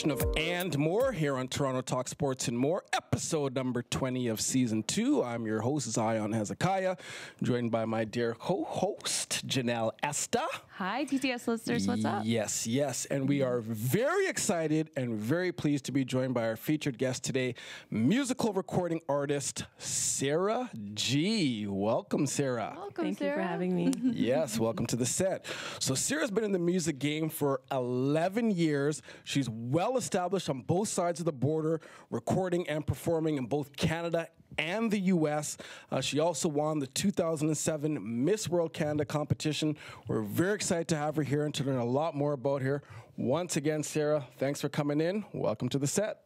Of And More here on Toronto Talk Sports and More, episode number 20 of season 2. I'm your host, Zion Hezekiah, joined by my dear co-host, Janelle Esta. Hi, TJs listeners, what's up? Yes, yes, and we are very excited and very pleased to be joined by our featured guest today, musical recording artist, Sara G. Welcome, Sara. Welcome, Thank you for having me. Yes, welcome to the set. So Sara's been in the music game for 11 years. She's well established on both sides of the border, recording and performing in both Canada and the U.S. She also won the 2007 Miss World Canada competition. We're very excited to have her here and to learn a lot more about her. Once again, Sara, thanks for coming in. Welcome to the set.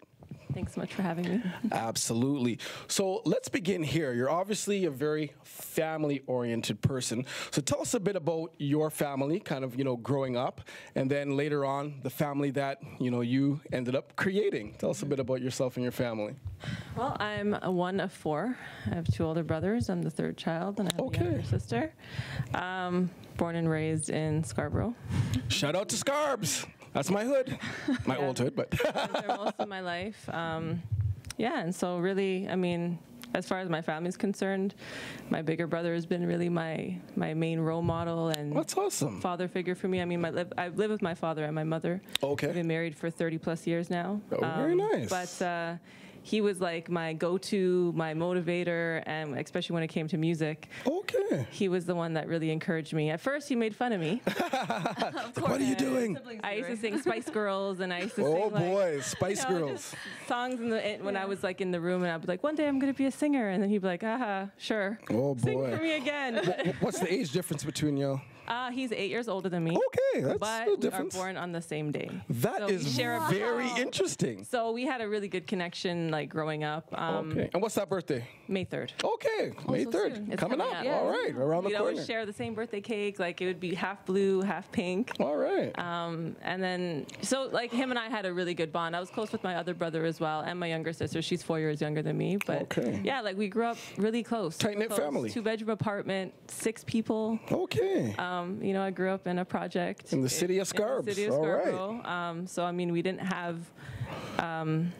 Thanks so much for having me. Absolutely. So let's begin here. You're obviously a very family-oriented person. So tell us a bit about your family, kind of, growing up, and then later on, the family that, you ended up creating. Tell us a bit about yourself and your family. Well, I'm one of 4. I have 2 older brothers. I'm the 3rd child, and I have a younger sister. Born and raised in Scarborough. Shout out to Scarbs. That's my hood. My old hood, but. I've been there most of my life. And so really, as far as my family's concerned, my bigger brother has been really my main role model and that's awesome. Father figure for me. I live with my father and my mother. Okay. We've been married for 30 plus years now. Oh, very nice. But he was like my go-to, my motivator, and especially when it came to music. Okay. He was the one that really encouraged me. At first, he made fun of me. What are you doing? I used to sing Spice Girls, and I used to sing Oh boy, Spice Girls. Songs when I was like in the room, and I'd be like, one day I'm going to be a singer, and then he'd be like, sure. Oh boy. Sing for me again. What's the age difference between you? He's 8 years older than me. Okay, that's but a difference. We are born on the same day. That is very interesting. So we had a really good connection, like growing up. Okay. And what's that birthday? May 3rd. Okay, May 3rd. It's coming up. Yeah. All right, around the corner. We'd always share the same birthday cake. Like it would be half blue, half pink. All right. And then, so like him and I had a really good bond. I was close with my other brother as well, and my younger sister. She's 4 years younger than me. But yeah, like we grew up really close. Tight-knit family. 2-bedroom apartment, 6 people. Okay. I grew up in a project. In the city of Scarborough. In the city of Scarborough. Right. So, we didn't have,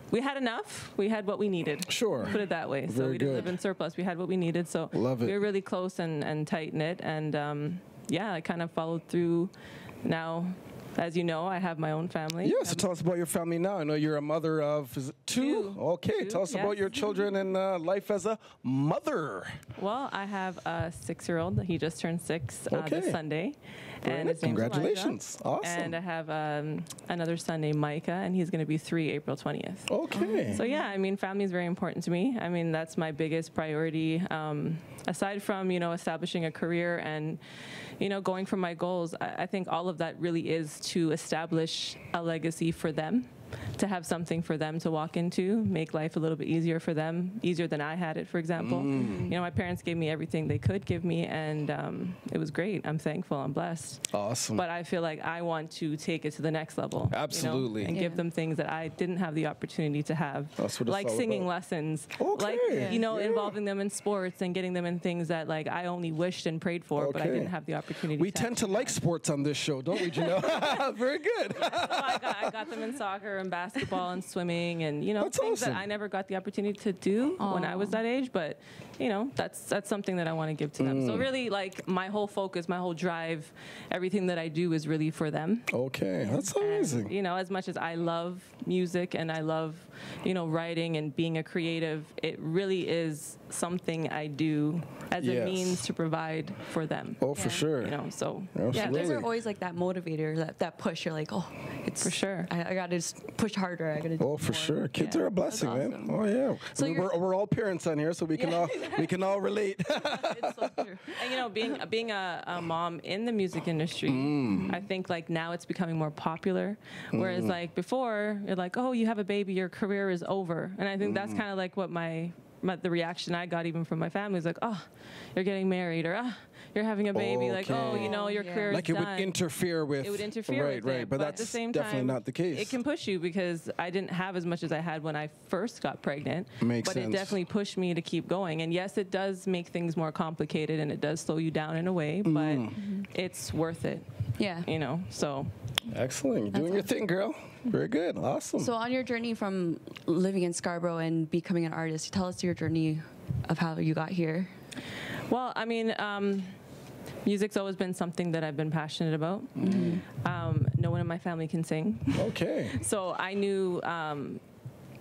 we had enough. We had what we needed. Sure. Put it that way. So we didn't live in surplus. We had what we needed. So Love it. We were really close and tight-knit. And I kind of followed through. Now, as you know, I have my own family. Yeah, so tell us about your family now. I know you're a mother of, is it 2? Okay, tell us about your children and life as a mother. Well, I have a 6-year-old. He just turned 6 this Sunday. And his name's Congratulations. Elijah. Awesome. And I have another son named Micah, and he's going to be 3 April 20th. Okay. So, family is very important to me. That's my biggest priority. Aside from, establishing a career and, going for my goals, I think all of that really is to establish a legacy for them, to have something for them to walk into, make life a little bit easier for them, easier than I had it, for example. My parents gave me everything they could give me, and it was great. I'm thankful. I'm blessed. Awesome. But I feel like I want to take it to the next level. Absolutely. And give them things that I didn't have the opportunity to have. That's what it's like all singing about. lessons. Okay. Like, involving them in sports and getting them in things that, like, I only wished and prayed for, but I didn't have the opportunity We tend to like sports on this show, don't we, Janelle? Very good. So I got them in soccer and basketball and swimming and, That's things awesome. that I never got the opportunity to do when I was that age. But, that's something that I want to give to them. So really, like, my whole focus, my whole drive, everything that I do is really for them. Okay, that's amazing. And, as much as I love music and I love, writing and being a creative, it really is something I do as a means to provide for them. Oh, for sure. So yeah, those are always like that motivator, that push. You're like, it's For sure. I got to just push harder. I got to. Oh, for sure. Kids are a blessing, That's man. awesome. Oh yeah. So we're all parents on here, so we can all relate. It's so true. And you know, being a mom in the music industry, I think like now it's becoming more popular. Whereas like before, you're like, oh, you have a baby, your career is over. And I think that's kind of like what the reaction I got even from my family is like, oh, you're getting married, or you're having a baby, like, oh, you know, your career is Like it done. would interfere with. It would interfere with right. it. But at the that's same definitely time, not the case. It can push you because I didn't have as much as I had when I first got pregnant. Makes but sense. it definitely pushed me to keep going. And yes, it does make things more complicated and it does slow you down in a way, but it's worth it. Yeah. You know, so. Excellent. You're doing your thing, girl. Very good. Awesome. So on your journey from living in Scarborough and becoming an artist, tell us your journey of how you got here. Well, I mean, music's always been something that I've been passionate about. No one in my family can sing. Okay. So I knew,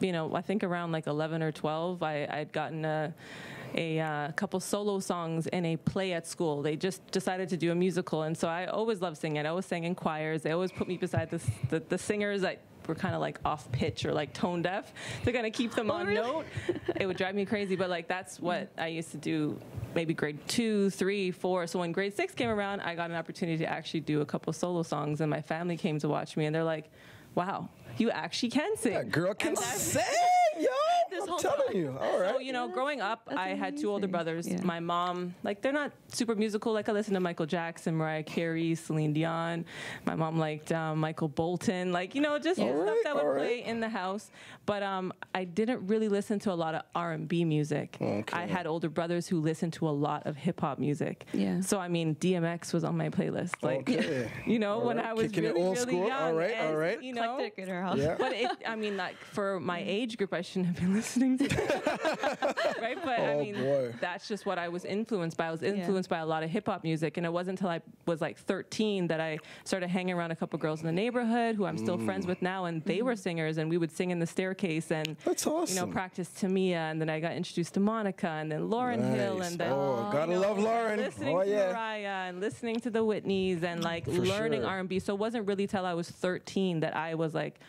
you know, I think around like 11 or 12, I'd gotten a couple solo songs in a play at school. They just decided to do a musical. And so I always loved singing. I always sang in choirs. They always put me beside the singers that were kind of like off pitch or like tone deaf to kind of keep them on note. It would drive me crazy, but like that's what I used to do maybe grade 2, 3, 4. So when grade 6 came around, I got an opportunity to actually do a couple solo songs, and my family came to watch me and they're like, wow, you actually can sing. That girl can sing, yo. I'm telling you. All right. So, you know, growing up, I had 2 older amazing. brothers. Yeah. My mom, like, they're not super musical. Like, I listened to Michael Jackson, Mariah Carey, Celine Dion. My mom liked Michael Bolton. Like, you know, just stuff that would play in the house. But I didn't really listen to a lot of R&B music. Okay. I had older brothers who listened to a lot of hip-hop music. Yeah. So, I mean, DMX was on my playlist. Like, Okay. you know, All when right. I was Kicking it really, old really school. young. All right, and, all right. You know, Eclectic in our house. Yeah. but I mean, like, for my age group, I shouldn't have been listening to that. Right? But I mean, boy. that's just what I was influenced by. I was influenced by a lot of hip hop music. And it wasn't until I was like 13 that I started hanging around a couple girls in the neighborhood who I'm still friends with now. And they were singers, and we would sing in the staircase and, That's awesome. you know, practice Tamia. And then I got introduced to Monica and then Lauryn Hill. Nice. And then, Oh, gotta you know, love Lauren. listening Oh, to yeah. Mariah and listening to the Whitneys and like learning sure. R&B. So it wasn't really till I was 13 that I was like,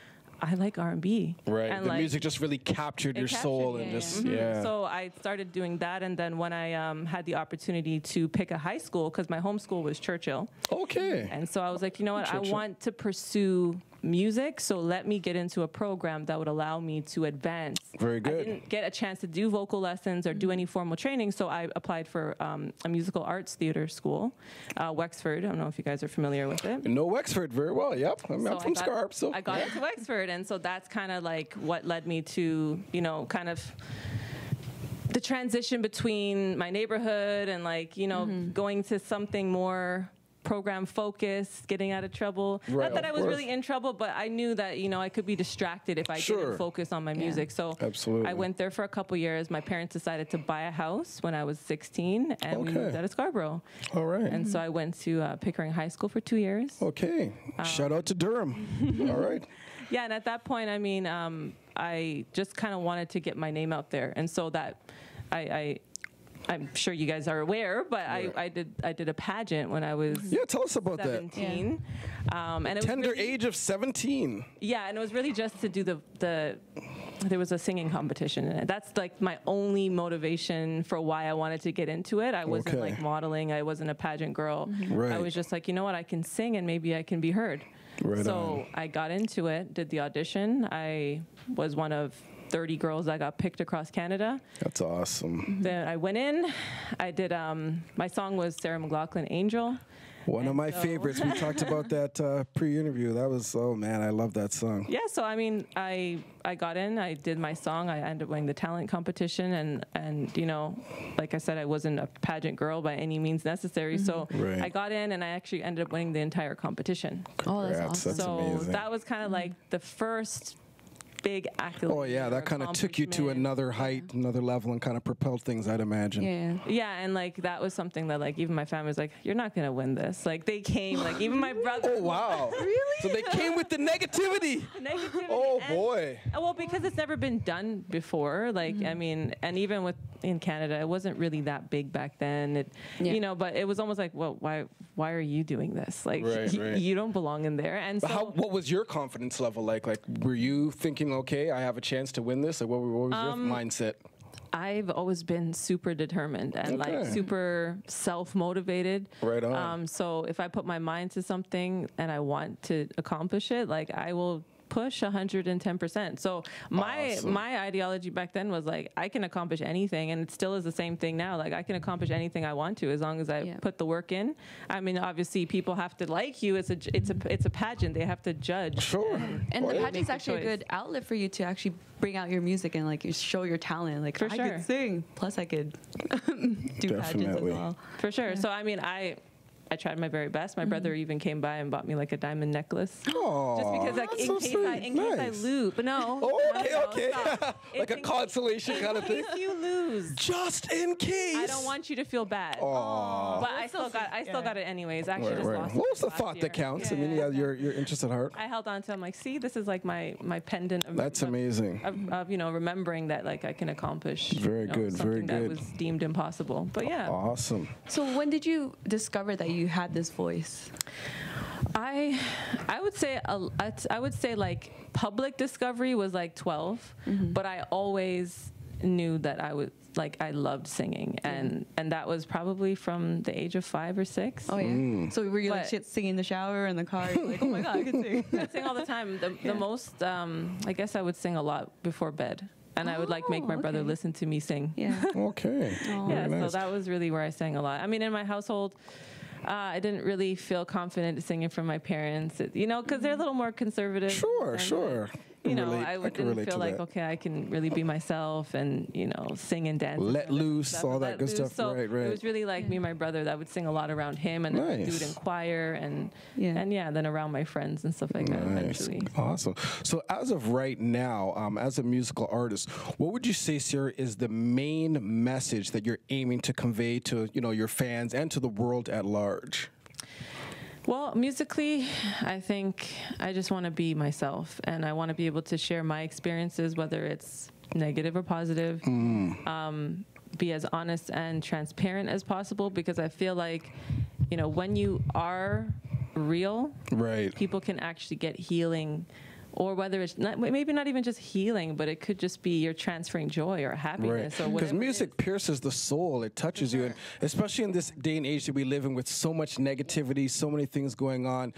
I like R&B. Right. And The like, music just really captured your captured soul me. and Yeah, just, Mhm. So I started doing that, and then when I had the opportunity to pick a high school, because my home school was Churchill, Okay. and so I was like, you know what, I Churchill. want to pursue music, so let me get into a program that would allow me to advance. Very good. I didn't get a chance to do vocal lessons or do any formal training, so I applied for a musical arts theater school, Wexford. I don't know if you guys are familiar with it. Know Wexford very well. Yep. I'm So from Scarp, so I got into Wexford, and so that's kind of like what led me to, you know, kind of the transition between my neighborhood and like, you know, going to something more program focused, getting out of trouble. Right, Not that of I was course. really in trouble, but I knew that, you know, I could be distracted if I Sure. didn't focus on my music. So Absolutely. I went there for a couple years. My parents decided to buy a house when I was 16, and we Okay. moved out of Scarborough. all right. And so I went to Pickering High School for 2 years. Okay. Shout out to Durham. All right. Yeah, and at that point, I mean, I just kind of wanted to get my name out there, and so that I'm sure you guys are aware, but I did a pageant when I was Yeah, tell us about 17, and it that. was Tender really, age of 17. yeah, and it was really just to do the there was a singing competition in it. That's like my only motivation for why I wanted to get into it. I wasn't Okay. like modeling. I wasn't a pageant girl. Right. I was just like, you know what, I can sing and maybe I can be heard. Right So I got into it, did the audition. I was one of 30 girls that got picked across Canada. That's awesome. Then I went in. I did, my song was Sarah McLachlan, Angel. One of my so- favorites. We talked about that pre-interview. That was, oh man, I love that song. Yeah, so I mean, I got in, I did my song, I ended up winning the talent competition, and you know, like I said, I wasn't a pageant girl by any means necessary, so Right. I got in and I actually ended up winning the entire competition. Oh, that's Congrats. awesome. That's So amazing. that was kind of like the first big accolade. Oh yeah, that kind of took you to another height, another level, and kind of propelled things, I'd imagine. Yeah, and like that was something that like even my family was like, "You're not gonna win this." Like they came, like even my brother. Oh wow! Really? So they came with the negativity. Oh boy. Well, because it's never been done before. Like I mean, and even in Canada, it wasn't really that big back then. You know, but it was almost like, well, why are you doing this? Like right. you don't belong in there. And so, what was your confidence level like? Like, were you thinking, okay, I have a chance to win this? Like, what was your mindset? I've always been super determined and like super self-motivated. Right on. So if I put my mind to something and I want to accomplish it, like I will push 110%. So my ideology back then was like, I can accomplish anything, and it still is the same thing now. Like I can accomplish anything I want to as long as I put the work in. I mean, obviously people have to like you. It's a pageant. They have to judge. Sure. And the pageant's actually a good outlet for you to actually bring out your music and like you show your talent. Like I could sing, plus I could do pageants as well. For sure. So I mean, I tried my very best. My brother even came by and bought me like a diamond necklace. Oh, just because like in case I lose. But no. Oh, okay. Like a consolation kind of thing. In case you lose. Just in case. I don't want you to feel bad. Oh. But I still got it anyways. Actually just lost it. What was the thought that counts? I mean, your interest at heart. I held on to it. I'm like, see, this is like my pendant of That's amazing. Of you know, remembering that like I can accomplish very good, something that was deemed impossible. But yeah. Awesome. So when did you discover that you had this voice? I would say like public discovery was like 12, but I always knew that I loved singing, and that was probably from the age of 5 or 6. Oh yeah. So were you like singing in the shower in the car? You're like, oh my god, I can sing. I sing all the time. The most I guess I would sing a lot before bed. And I would like make my brother listen to me sing. Yeah. Okay. Yeah. Nice. So that was really where I sang a lot. I mean, in my household, I didn't really feel confident singing from my parents, you know, because they're a little more conservative. Sure. You know, I didn't feel like, okay, I can really be myself and, you know, sing and dance. Let loose, all that good stuff. So right. it was really like me and my brother that would sing a lot around him, and then we'd do it in choir and then around my friends and stuff like that eventually. Awesome. So as of right now, as a musical artist, what would you say, Sara, is the main message that you're aiming to convey to, you know, your fans and to the world at large? Well, musically, I think I just want to be myself, and I want to be able to share my experiences, whether it's negative or positive, be as honest and transparent as possible, because I feel like, you know, when you are real, people can actually get healing, or whether it's maybe not even just healing, but it could just be you're transferring joy or happiness or whatever. Because music pierces the soul. It touches you. And especially in this day and age that we live in with so much negativity, so many things going on,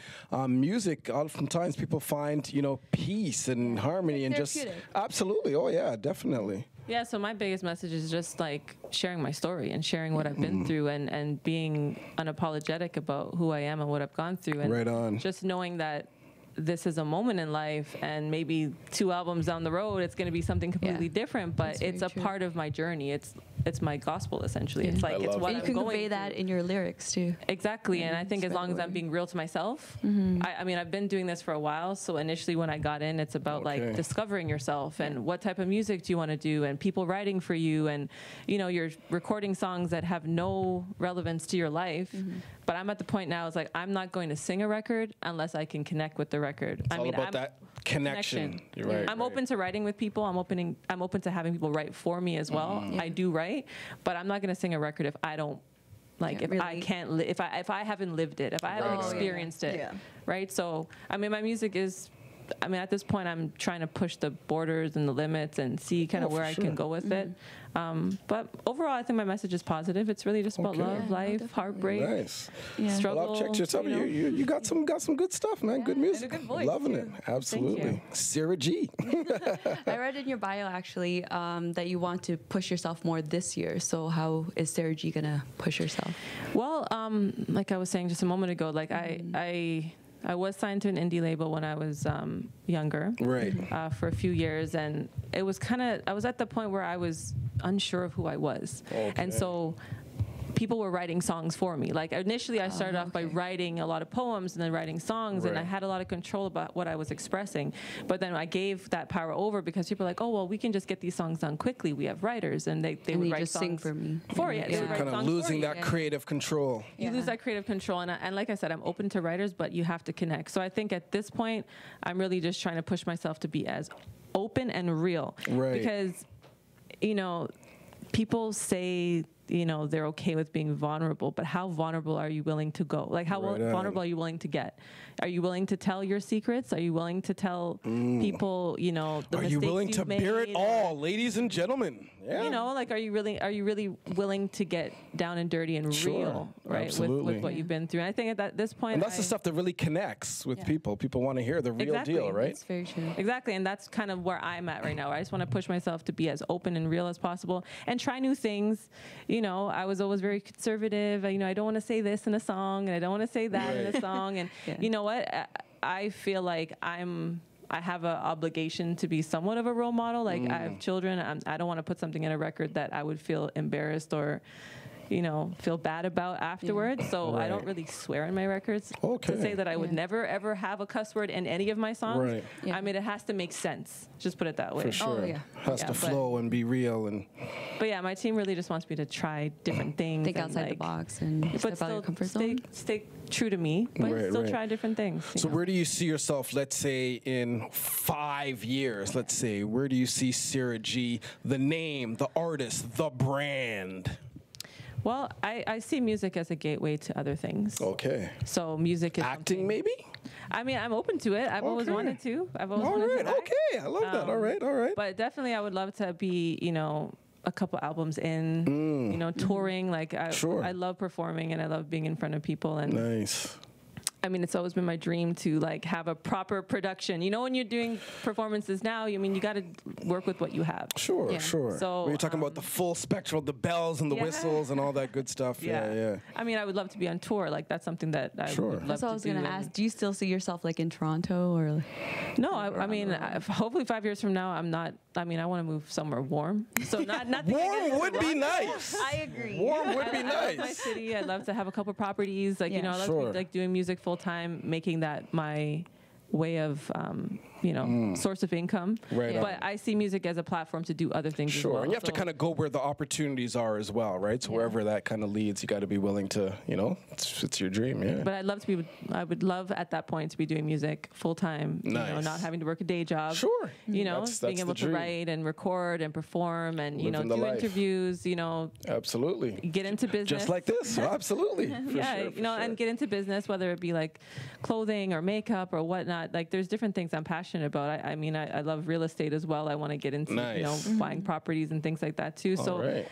music, oftentimes people find, you know, peace and harmony and just... Absolutely. Oh, yeah, definitely. Yeah, so my biggest message is just like sharing my story and sharing what I've been through and being unapologetic about who I am and what I've gone through. And just knowing that this is a moment in life, and maybe 2 albums down the road, it's going to be something completely different, but it's a part of my journey. It's my gospel, essentially. It's like, it's what I'm going through. You can convey that in your lyrics, too. Exactly, and I think as long as I'm being real to myself, I mean, I've been doing this for a while, so initially when I got in, it's about like discovering yourself and what type of music do you want to do, and people writing for you, and, you know, you're recording songs that have no relevance to your life, but I'm at the point now, it's like, I'm not going to sing a record unless I can connect with the record. It's all about that connection. You're right. I'm open to writing with people. I'm open to having people write for me as well. I do write, but I'm not going to sing a record if I don't like, if I can't if I haven't lived it, if I haven't experienced it. Right? So, I mean, my music is, I mean, at this point, I'm trying to push the borders and the limits and see kind of where I can go with it. But overall, I think my message is positive. It's really just about love, life, heartbreak, struggle. Well, I've checked yourself. You got some good stuff, man. Good music. And a good voice, Loving it. Absolutely. Sara G. I read in your bio, actually, that you want to push yourself more this year. So how is Sara G going to push herself? Well, like I was saying just a moment ago, like I was signed to an indie label when I was younger, for a few years, and it was I was at the point where I was unsure of who I was, and so people were writing songs for me. Like initially I started off by writing a lot of poems and then writing songs, and I had a lot of control about what I was expressing. But then I gave that power over because people are like, oh, well, we can just get these songs done quickly. We have writers, and they would write just songs sing for me. For you. So kind of losing that creative control. You lose that creative control. And like I said, I'm open to writers, but you have to connect. So I think at this point, I'm really just trying to push myself to be as open and real. Right. Because, you know, people say, you know, they're okay with being vulnerable, but how vulnerable are you willing to go? Like, how vulnerable are you willing to get? Are you willing to tell your secrets? Are you willing to tell people, you know, the mistakes you willing to made? bear it all, ladies and gentlemen? Yeah. You know, like, are you really willing to get down and dirty and real, right? With what you've been through. And I think at this point, and that's the stuff that really connects with people. People want to hear the real deal, right? That's very true. Exactly, and that's kind of where I'm at right now. I just want to push myself to be as open and real as possible and try new things. You know, I was always very conservative. You know, I don't want to say this in a song, and I don't want to say that in a song. And you know what? I feel like I have an obligation to be somewhat of a role model. Like I have children. I don't want to put something in a record that I would feel embarrassed or, you know, feel bad about afterwards. So I don't really swear in my records. To say that I would never, ever have a cuss word in any of my songs. I mean, it has to make sense. Just put it that way. For sure. Has to flow and be real. But yeah, my team really just wants me to try different things. Think outside the box and step out of your comfort zone. Stay true to me, but still try different things. So where do you see yourself, let's say, in 5 years? Let's say, where do you see Sara G, the name, the artist, the brand? Well, I see music as a gateway to other things. Okay. So music is acting, maybe? I mean, I'm open to it. I've always wanted to. I've always wanted to act. Okay, I love that. All right. But definitely, I would love to be, you know, a couple albums in, you know, touring. Like, I love performing and I love being in front of people. And nice. I mean, it's always been my dream to like have a proper production. You know, when you're doing performances now, I mean, you got to work with what you have. Sure. So when you're talking about the full spectrum, the bells and the whistles and all that good stuff. Yeah. I mean, I would love to be on tour. Like, that's something that I would love to do. That's what I was going to ask. Do you still see yourself like in Toronto or? No, I mean, hopefully 5 years from now, I'm not. I mean, I want to move somewhere warm. So not warm would be nice. I agree. Warm would be nice. I love my city. I'd love to have a couple properties. Like, you know, I love to be like doing music full time, making that my way of, you know, source of income. But I see music as a platform to do other things as well. And you have to kind of go where the opportunities are as well, right? So wherever that kind of leads, you got to be willing to, you know, it's your dream, But I'd love to be, I would love at that point to be doing music full time, you know, not having to work a day job. You know, that's being able to write and record and perform and, you know, do interviews, you know. Absolutely. Get into business. Just like this. Absolutely. You know, and get into business, whether it be like clothing or makeup or whatnot. Like, there's different things I'm passionate about. I mean, I love real estate as well. I want to get into, you know, buying properties and things like that too. So,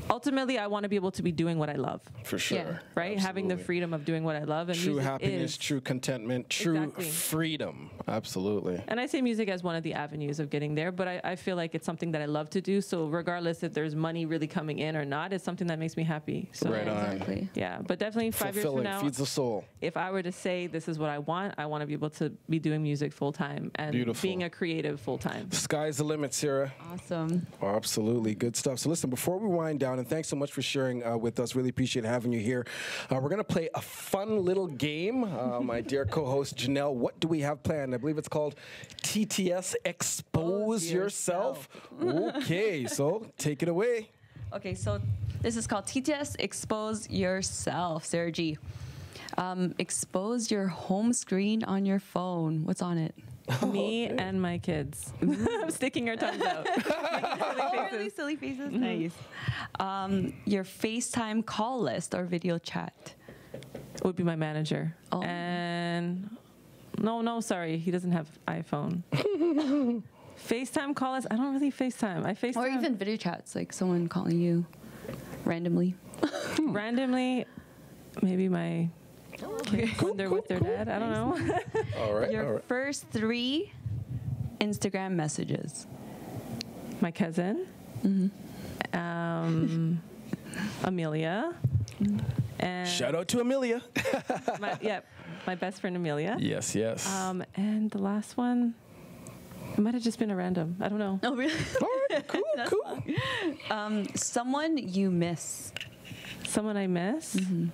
ultimately, I want to be able to be doing what I love. For sure. Right? Absolutely. Having the freedom of doing what I love. And true happiness, true contentment, true freedom. Absolutely. And I see music as one of the avenues of getting there, but I feel like it's something that I love to do. So regardless if there's money really coming in or not, it's something that makes me happy. So right on. Yeah, but definitely 5 years from now, feeds the soul. If I were to say this is what I want to be able to be doing music full time and being a creative full time. The sky's the limit, Sara. Awesome. Oh, absolutely. Good stuff. So listen, before we wind down, and thanks so much for sharing with us. Really appreciate having you here. We're going to play a fun little game. My dear co-host, Janelle, what do we have planned? I believe it's called TJs Expose Yourself. Okay, so take it away. Okay, so this is called TJs Expose Yourself. Sara G. Expose your home screen on your phone. What's on it? Me and my kids. Sticking our tongues out. Really silly faces. Nice. Your FaceTime call list or video chat would be my manager. And no, sorry, he doesn't have iPhone. FaceTime call list. I don't really FaceTime. I FaceTime. Or even video chats, like someone calling you randomly. Randomly, maybe my. When they're with their dad, I don't know. All right. Your first 3 Instagram messages. My cousin, Amelia, and shout out to Amelia. my best friend Amelia. Yes. And the last one, It might have just been a random. I don't know. Oh, really? All right, cool. Someone you miss. Someone I miss? Mm-hmm.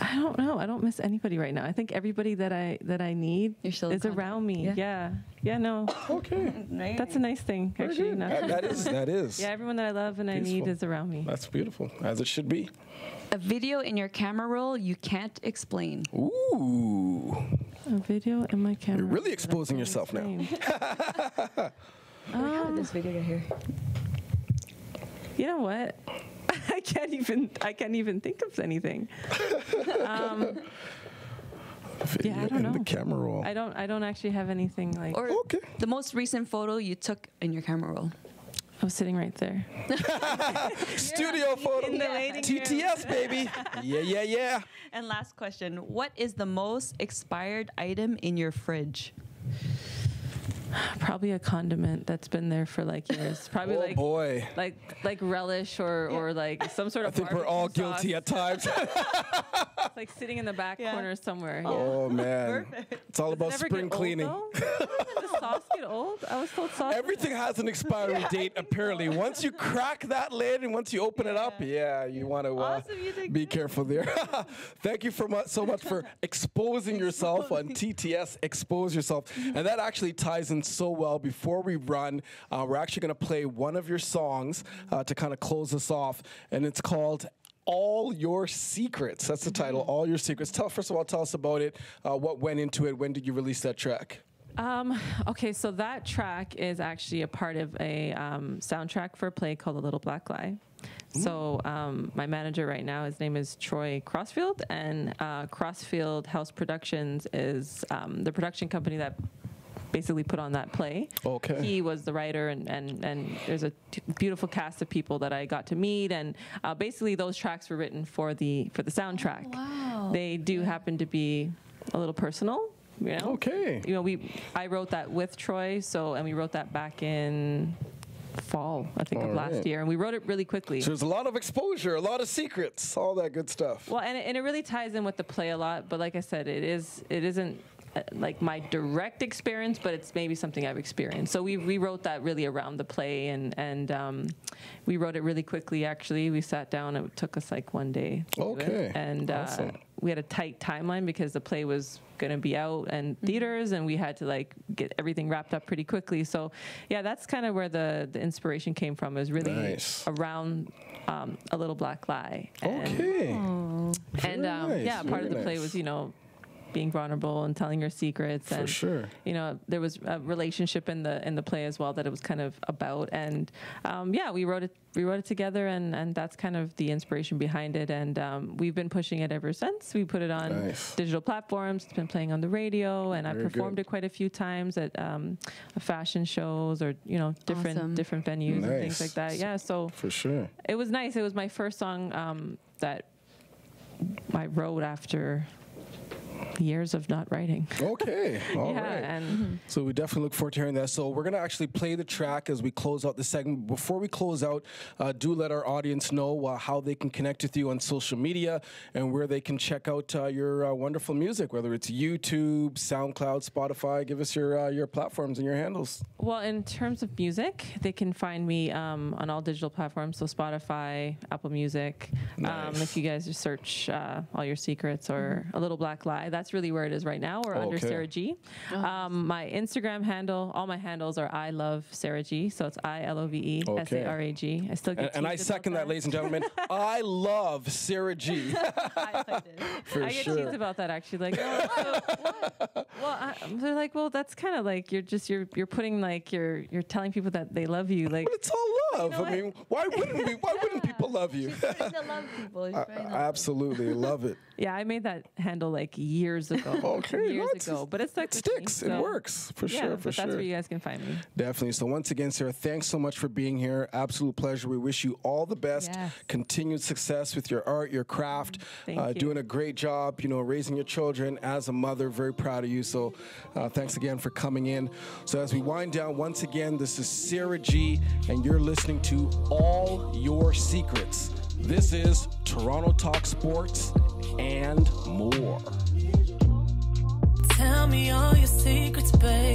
I don't know. I don't miss anybody right now. I think everybody that I need is around me. Yeah. No. Okay. That's a nice thing, actually. Good. That is. Yeah, everyone that I love and Peaceful. I need is around me. That's beautiful, as it should be. A video in your camera roll you can't explain. Ooh. A video in my camera. You're really exposing yourself now. How did this video get here? You know what? I can't even think of anything. Video I don't know. in the camera roll. I don't actually have anything like. Or Okay. the most recent photo you took in your camera roll. I was sitting right there. Studio photo. In the waiting TTS, baby. Yeah. And last question, what is the most expired item in your fridge? Probably a condiment that's been there for like years. Probably Oh boy. like relish or like some sort of. I think we're all guilty at times. It's like sitting in the back corner somewhere. Yeah. Oh man. It's all about Does it never spring get old, cleaning. though? Does the sauce get old? I was told sauce. Everything has an expiry date, apparently. Once you crack that lid and once you open it up, you want to Awesome, you did be good. careful there. Thank you so much for exposing yourself on TTS Expose Yourself. And that actually ties in so well. Before we run, we're actually going to play one of your songs to kind of close us off. And it's called All Your Secrets. That's the title, All Your Secrets. First of all, tell us about it. What went into it? When did you release that track? Okay, so that track is actually a part of a soundtrack for a play called A Little Black Lie. So my manager right now, his name is Troy Crossfield, and Crossfield House Productions is the production company that basically put on that play. Okay. He was the writer, and there's a beautiful cast of people that I got to meet, and basically those tracks were written for the soundtrack. Oh, wow. They do happen to be a little personal. You know? Okay. You know, I wrote that with Troy, and we wrote that back in fall, I think, of last year, and we wrote it really quickly. So there's a lot of exposure, a lot of secrets, all that good stuff. Well, and it really ties in with the play a lot, but like I said, it isn't like my direct experience, but it's maybe something I've experienced. So we wrote that really around the play, and we wrote it really quickly. Actually, we sat down. It took us like one day to do it. And awesome. We had a tight timeline because the play was going to be out and theaters, and we had to like get everything wrapped up pretty quickly. So yeah, that's kind of where the inspiration came from. It was really around A Little Black Lie. And, part of the play was, being vulnerable and telling your secrets. For sure. There was a relationship in the play as well that it was kind of about. And we wrote it together, and that's kind of the inspiration behind it. And we've been pushing it ever since. We put it on digital platforms. It's been playing on the radio, and I performed it quite a few times at fashion shows or different venues and things like that. Yeah, so for sure, it was nice. It was my first song that I wrote after years of not writing. Okay, all right. And so we definitely look forward to hearing that. So we're going to actually play the track as we close out the segment. Before we close out, do let our audience know how they can connect with you on social media and where they can check out your wonderful music, whether it's YouTube, SoundCloud, Spotify. Give us your platforms and your handles. Well, in terms of music, they can find me on all digital platforms, so Spotify, Apple Music. If you guys just search All Your Secrets or A Little Black Lie, that's really where it is right now, or under Sara G. My Instagram handle, all my handles are I Love Sara G, so it's ILOVE SARAG. I still get and I second that, ladies and gentlemen. I love Sara G. I get teased about that, actually. Like, what? Well, they're like, well, that's kind of like you're putting like you're telling people that they love you. Like, but it's all love. I mean, why wouldn't people love you? She's trying to love people. Absolutely love it. Yeah, I made that handle like years ago. Years ago, but it's like it sticks. It works for sure. That's where you guys can find me. Definitely. So once again, Sara, thanks so much for being here. Absolute pleasure. We wish you all the best. Yes. Continued success with your art, your craft. Thank you. Doing a great job. Raising your children as a mother. Very proud of you. So thanks again for coming in. So as we wind down, once again, this is Sara G, and you're listening to All Your Secrets. This is Toronto Talk Sports and more. Tell me all your secrets, babe.